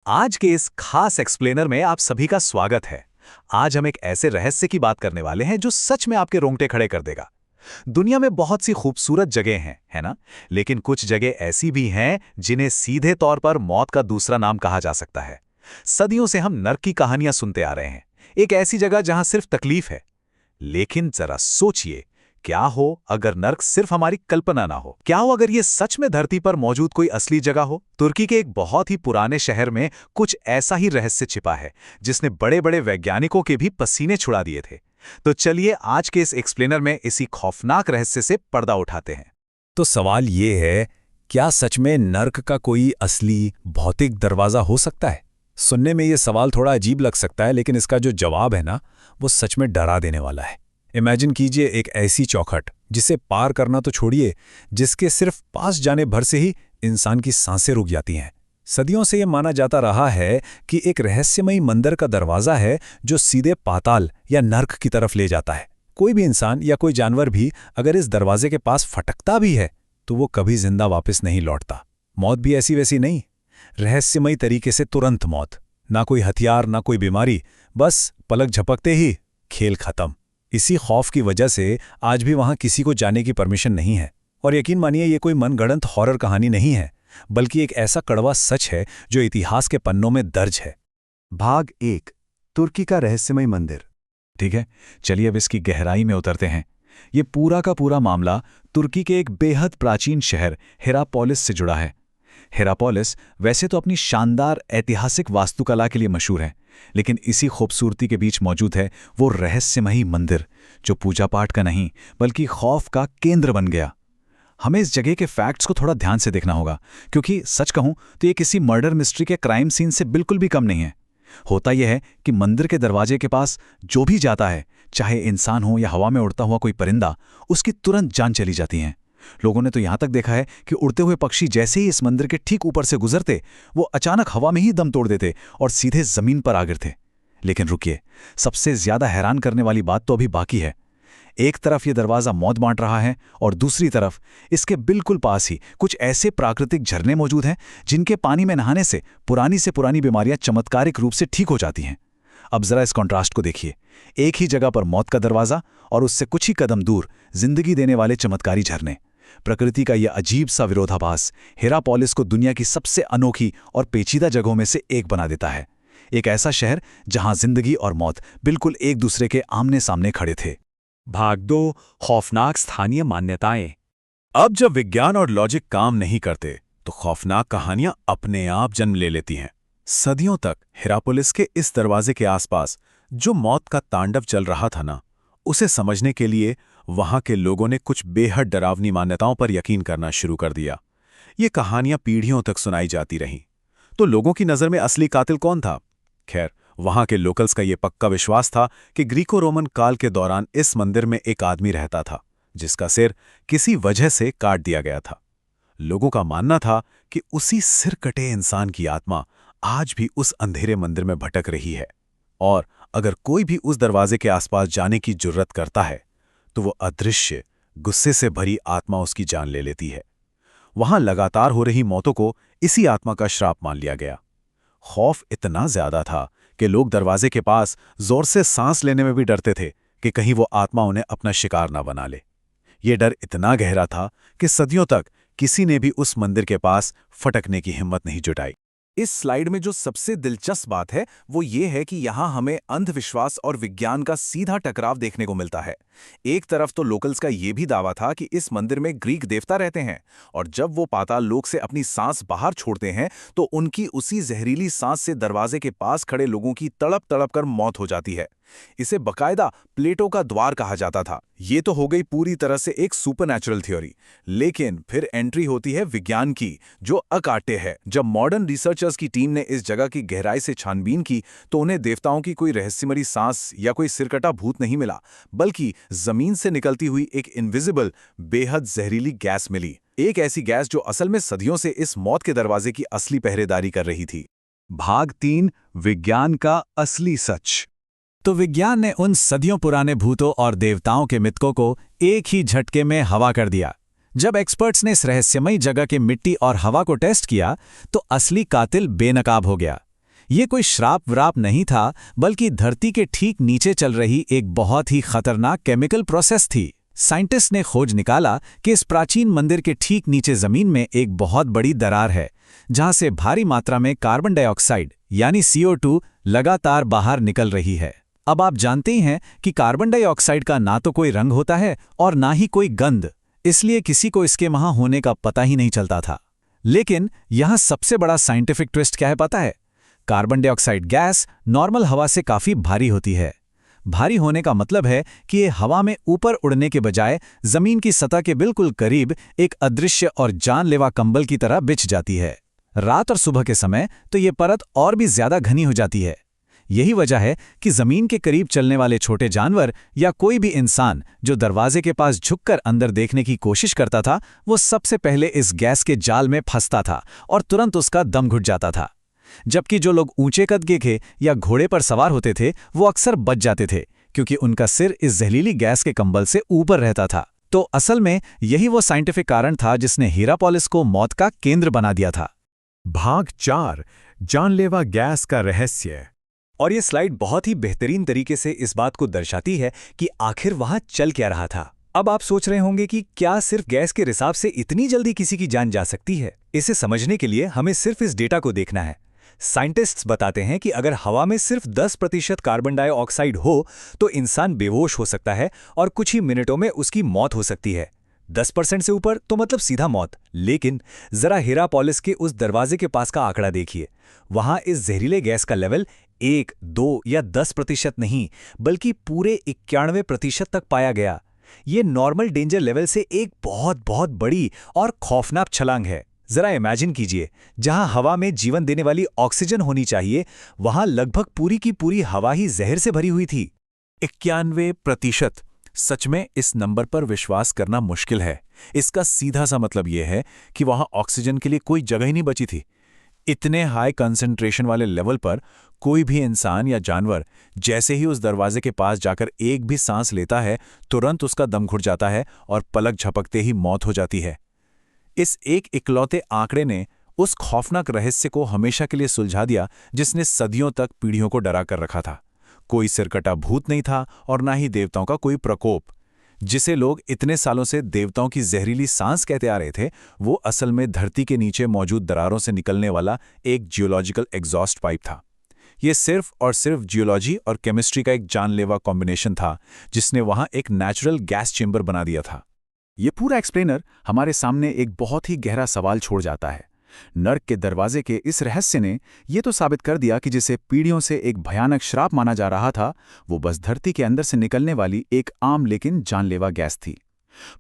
आज के इस खास एक्सप्लेनर में आप सभी का स्वागत है। आज हम एक ऐसे रहस्य की बात करने वाले हैं जो सच में आपके रोंगटे खड़े कर देगा। दुनिया में बहुत सी खूबसूरत जगह हैं, है ना? लेकिन कुछ जगह ऐसी भी हैं जिन्हें सीधे तौर पर मौत का दूसरा नाम कहा जा सकता है। सदियों से हम नर्क की कहानियां सुनते आ रहे हैं, एक ऐसी जगह जहां सिर्फ तकलीफ है। लेकिन जरा सोचिए, क्या हो अगर नर्क सिर्फ हमारी कल्पना ना हो? क्या हो अगर ये सच में धरती पर मौजूद कोई असली जगह हो? तुर्की के एक बहुत ही पुराने शहर में कुछ ऐसा ही रहस्य छिपा है, जिसने बड़े बड़े वैज्ञानिकों के भी पसीने छुड़ा दिए थे। तो चलिए आज के इस एक्सप्लेनर में इसी खौफनाक रहस्य से पर्दा उठाते हैं। तो सवाल ये है, क्या सच में नर्क का कोई असली भौतिक दरवाजा हो सकता है? सुनने में ये सवाल थोड़ा अजीब लग सकता है, लेकिन इसका जो जवाब है ना, वो सच में डरा देने वाला है। इमेजिन कीजिए एक ऐसी चौखट जिसे पार करना तो छोड़िए, जिसके सिर्फ पास जाने भर से ही इंसान की सांसें रुक जाती हैं। सदियों से यह माना जाता रहा है कि एक रहस्यमयी मंदिर का दरवाजा है जो सीधे पाताल या नर्क की तरफ ले जाता है। कोई भी इंसान या कोई जानवर भी अगर इस दरवाजे के पास फटकता भी है तो वो कभी जिंदा वापस नहीं लौटता। मौत भी ऐसी वैसी नहीं, रहस्यमयी तरीके से तुरंत मौत। ना कोई हथियार, ना कोई बीमारी, बस पलक झपकते ही खेल खत्म। इसी खौफ की वजह से आज भी वहां किसी को जाने की परमिशन नहीं है। और यकीन मानिए, ये कोई मनगढ़ंत हॉरर कहानी नहीं है, बल्कि एक ऐसा कड़वा सच है जो इतिहास के पन्नों में दर्ज है। भाग 1, तुर्की का रहस्यमय मंदिर। ठीक है, चलिए अब इसकी गहराई में उतरते हैं। ये पूरा का पूरा मामला तुर्की के एक बेहद प्राचीन शहर हिरापोलिस से जुड़ा है। हिरापोलिस वैसे तो अपनी शानदार ऐतिहासिक वास्तुकला के लिए मशहूर है, लेकिन इसी खूबसूरती के बीच मौजूद है वो रहस्यमयी मंदिर जो पूजा पाठ का नहीं बल्कि खौफ का केंद्र बन गया। हमें इस जगह के फैक्ट्स को थोड़ा ध्यान से देखना होगा, क्योंकि सच कहूं तो ये किसी मर्डर मिस्ट्री के क्राइम सीन से बिल्कुल भी कम नहीं है। होता यह है कि मंदिर के दरवाजे के पास जो भी जाता है, चाहे इंसान हो या हवा में उड़ता हुआ कोई परिंदा, उसकी तुरंत जान चली जाती है। लोगों ने तो यहां तक देखा है कि उड़ते हुए पक्षी जैसे ही इस मंदिर के ठीक ऊपर से गुजरते, वो अचानक हवा में ही दम तोड़ देते और सीधे जमीन पर आ गिरते। लेकिन रुकिए, सबसे ज्यादा हैरान करने वाली बात तो अभी बाकी है। एक तरफ ये दरवाजा मौत बांट रहा है और दूसरी तरफ इसके बिल्कुल पास ही कुछ ऐसे प्राकृतिक झरने मौजूद हैं जिनके पानी में नहाने से पुरानी बीमारियां चमत्कारिक रूप से ठीक हो जाती हैं। अब जरा इस कॉन्ट्रास्ट को देखिए, एक ही जगह पर मौत का दरवाजा और उससे कुछ ही कदम दूर जिंदगी देने वाले चमत्कारी झरने। प्रकृति का यह अजीब सा विरोधाभास हिरापोलिस को दुनिया की सबसे अनोखी और पेचीदा जगहों में से एक बना देता है। एक ऐसा शहर जहां जिंदगी और मौत बिल्कुल एक दूसरे के आमने सामने खड़े थे। भाग 2, खौफनाक स्थानीय मान्यताएं। अब जब विज्ञान और लॉजिक काम नहीं करते तो खौफनाक कहानियां अपने आप जन्म ले लेती हैं। सदियों तक हिरापोलिस के इस दरवाजे के आसपास जो मौत का तांडव चल रहा था ना, उसे समझने के लिए वहां के लोगों ने कुछ बेहद डरावनी मान्यताओं पर यकीन करना शुरू कर दिया। ये कहानियां पीढ़ियों तक सुनाई जाती रहीं। तो लोगों की नजर में असली कातिल कौन था? खैर, वहां के लोकल्स का ये पक्का विश्वास था कि ग्रीको रोमन काल के दौरान इस मंदिर में एक आदमी रहता था जिसका सिर किसी वजह से काट दिया गया था। लोगों का मानना था कि उसी सिर कटे इंसान की आत्मा आज भी उस अंधेरे मंदिर में भटक रही है, और अगर कोई भी उस दरवाजे के आसपास जाने की जुर्रत करता है तो वो अदृश्य, गुस्से से भरी आत्मा उसकी जान ले लेती है। वहां लगातार हो रही मौतों को इसी आत्मा का श्राप मान लिया गया। खौफ इतना ज्यादा था कि लोग दरवाजे के पास जोर से सांस लेने में भी डरते थे कि कहीं वो आत्मा उन्हें अपना शिकार ना बना ले। ये डर इतना गहरा था कि सदियों तक किसी ने भी उस मंदिर के पास फटकने की हिम्मत नहीं जुटाई। इस स्लाइड में जो सबसे दिलचस्प बात है वो ये है कि यहाँ हमें अंधविश्वास और विज्ञान का सीधा टकराव देखने को मिलता है। एक तरफ तो लोकल्स का ये भी दावा था कि इस मंदिर में ग्रीक देवता रहते हैं, और जब वो पाताल लोक से अपनी सांस बाहर छोड़ते हैं तो उनकी उसी जहरीली सांस से दरवाजे के पास खड़े लोगों की तड़प तड़प कर मौत हो जाती है। इसे बकायदा प्लेटो का द्वार कहा जाता था। ये तो हो गई पूरी तरह से एक सुपरनैचुरल थ्योरी, लेकिन फिर एंट्री होती है विज्ञान की, जो अकाट्य है। जब मॉडर्न रिसर्चर्स की टीम ने इस जगह की गहराई से छानबीन की तो उन्हें देवताओं की कोई रहस्यमयी सांस या कोई सिरकटा भूत नहीं मिला, बल्कि जमीन से निकलती हुई एक इनविजिबल, बेहद जहरीली गैस मिली। एक ऐसी गैस जो असल में सदियों से इस मौत के दरवाजे की असली पहरेदारी कर रही थी। भाग 3, विज्ञान का असली सच। तो विज्ञान ने उन सदियों पुराने भूतों और देवताओं के मिथकों को एक ही झटके में हवा कर दिया। जब एक्सपर्ट्स ने इस रहस्यमयी जगह के मिट्टी और हवा को टेस्ट किया तो असली कातिल बेनकाब हो गया। ये कोई श्राप व्राप नहीं था, बल्कि धरती के ठीक नीचे चल रही एक बहुत ही खतरनाक केमिकल प्रोसेस थी। साइंटिस्ट ने खोज निकाला कि इस प्राचीन मंदिर के ठीक नीचे जमीन में एक बहुत बड़ी दरार है, जहां से भारी मात्रा में कार्बन डाइऑक्साइड यानी CO2 लगातार बाहर निकल रही है। अब आप जानते ही हैं कि कार्बन डाइऑक्साइड का ना तो कोई रंग होता है और ना ही कोई गंध, इसलिए किसी को इसके वहां होने का पता ही नहीं चलता था। लेकिन यहां सबसे बड़ा साइंटिफिक ट्विस्ट क्या है पता है? कार्बन डाइऑक्साइड गैस नॉर्मल हवा से काफी भारी होती है। भारी होने का मतलब है कि ये हवा में ऊपर उड़ने के बजाय जमीन की सतह के बिल्कुल करीब एक अदृश्य और जानलेवा कंबल की तरह बिछ जाती है। रात और सुबह के समय तो ये परत और भी ज्यादा घनी हो जाती है। यही वजह है कि जमीन के करीब चलने वाले छोटे जानवर या कोई भी इंसान जो दरवाजे के पास झुककर अंदर देखने की कोशिश करता था, वो सबसे पहले इस गैस के जाल में फंसता था और तुरंत उसका दम घुट जाता था। जबकि जो लोग ऊंचे कद के थे या घोड़े पर सवार होते थे, वो अक्सर बच जाते थे, क्योंकि उनका सिर इस जहरीली गैस के कंबल से ऊपर रहता था। तो असल में यही वो साइंटिफिक कारण था जिसने हीरापोलिस को मौत का केंद्र बना दिया था। भाग 4, जानलेवा गैस का रहस्य। और ये स्लाइड बहुत ही बेहतरीन तरीके से इस बात को दर्शाती है कि आखिर वहां चल क्या रहा था। अब आप सोच रहे होंगे कि क्या सिर्फ गैस के रिसाव से इतनी जल्दी किसी की जान जा सकती है? इसे समझने के लिए हमें सिर्फ इस डेटा को देखना है। साइंटिस्ट्स बताते हैं कि अगर हवा में सिर्फ 10% कार्बन डाइऑक्साइड हो तो इंसान बेहोश हो सकता है और कुछ ही मिनटों में उसकी मौत हो सकती है। 10% से ऊपर तो मतलब सीधा मौत। लेकिन जरा हीरापोलिस के उस दरवाजे के पास का आंकड़ा देखिए। वहां इस जहरीले गैस का लेवल 1, 2 या 10% नहीं, बल्कि पूरे 91% तक पाया गया। ये नॉर्मल डेंजर लेवल से एक बहुत बहुत बड़ी और खौफनाक छलांग है। जरा इमेजिन कीजिए, जहां हवा में जीवन देने वाली ऑक्सीजन होनी चाहिए, वहां लगभग पूरी की पूरी हवा ही जहर से भरी हुई थी। 91%। सच में इस नंबर पर विश्वास करना मुश्किल है। इसका सीधा सा मतलब यह है कि वहां ऑक्सीजन के लिए कोई जगह ही नहीं बची थी। इतने हाई कंसंट्रेशन वाले लेवल पर कोई भी इंसान या जानवर जैसे ही उस दरवाजे के पास जाकर एक भी सांस लेता है, तुरंत उसका दम घुट जाता है और पलक झपकते ही मौत हो जाती है। इस एक इकलौते आंकड़े ने उस खौफनाक रहस्य को हमेशा के लिए सुलझा दिया जिसने सदियों तक पीढ़ियों को डरा कर रखा था। कोई सिरकटा भूत नहीं था और ना ही देवताओं का कोई प्रकोप। जिसे लोग इतने सालों से देवताओं की जहरीली सांस कहते आ रहे थे, वो असल में धरती के नीचे मौजूद दरारों से निकलने वाला एक जियोलॉजिकल एग्जॉस्ट पाइप था। ये सिर्फ और सिर्फ जियोलॉजी और केमिस्ट्री का एक जानलेवा कॉम्बिनेशन था जिसने वहां एक नेचुरल गैस चेंबर बना दिया था। ये पूरा एक्सप्लेनर हमारे सामने एक बहुत ही गहरा सवाल छोड़ जाता है। नर्क के दरवाजे के इस रहस्य ने ये तो साबित कर दिया कि जिसे पीढ़ियों से एक भयानक श्राप माना जा रहा था, वो बस धरती के अंदर से निकलने वाली एक आम लेकिन जानलेवा गैस थी।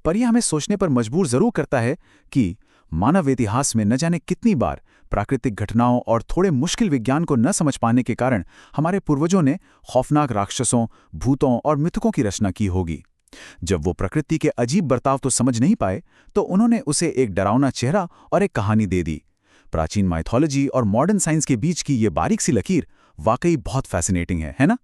पर यह हमें सोचने पर मजबूर जरूर करता है कि मानव इतिहास में न जाने कितनी बार प्राकृतिक घटनाओं और थोड़े मुश्किल विज्ञान को न समझ पाने के कारण हमारे पूर्वजों ने खौफनाक राक्षसों, भूतों और मिथकों की रचना की होगी। जब वो प्रकृति के अजीब बर्ताव तो समझ नहीं पाए, तो उन्होंने उसे एक डरावना चेहरा और एक कहानी दे दी। प्राचीन माइथोलॉजी और मॉडर्न साइंस के बीच की ये बारीक सी लकीर वाकई बहुत फैसिनेटिंग है ना?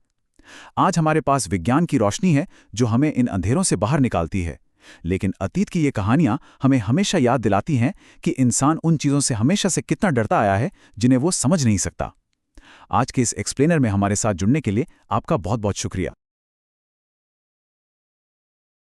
आज हमारे पास विज्ञान की रोशनी है जो हमें इन अंधेरों से बाहर निकालती है, लेकिन अतीत की ये कहानियां हमें हमेशा याद दिलाती हैं कि इंसान उन चीज़ों से हमेशा से कितना डरता आया है जिन्हें वो समझ नहीं सकता। आज के इस एक्सप्लेनर में हमारे साथ जुड़ने के लिए आपका बहुत बहुत शुक्रिया।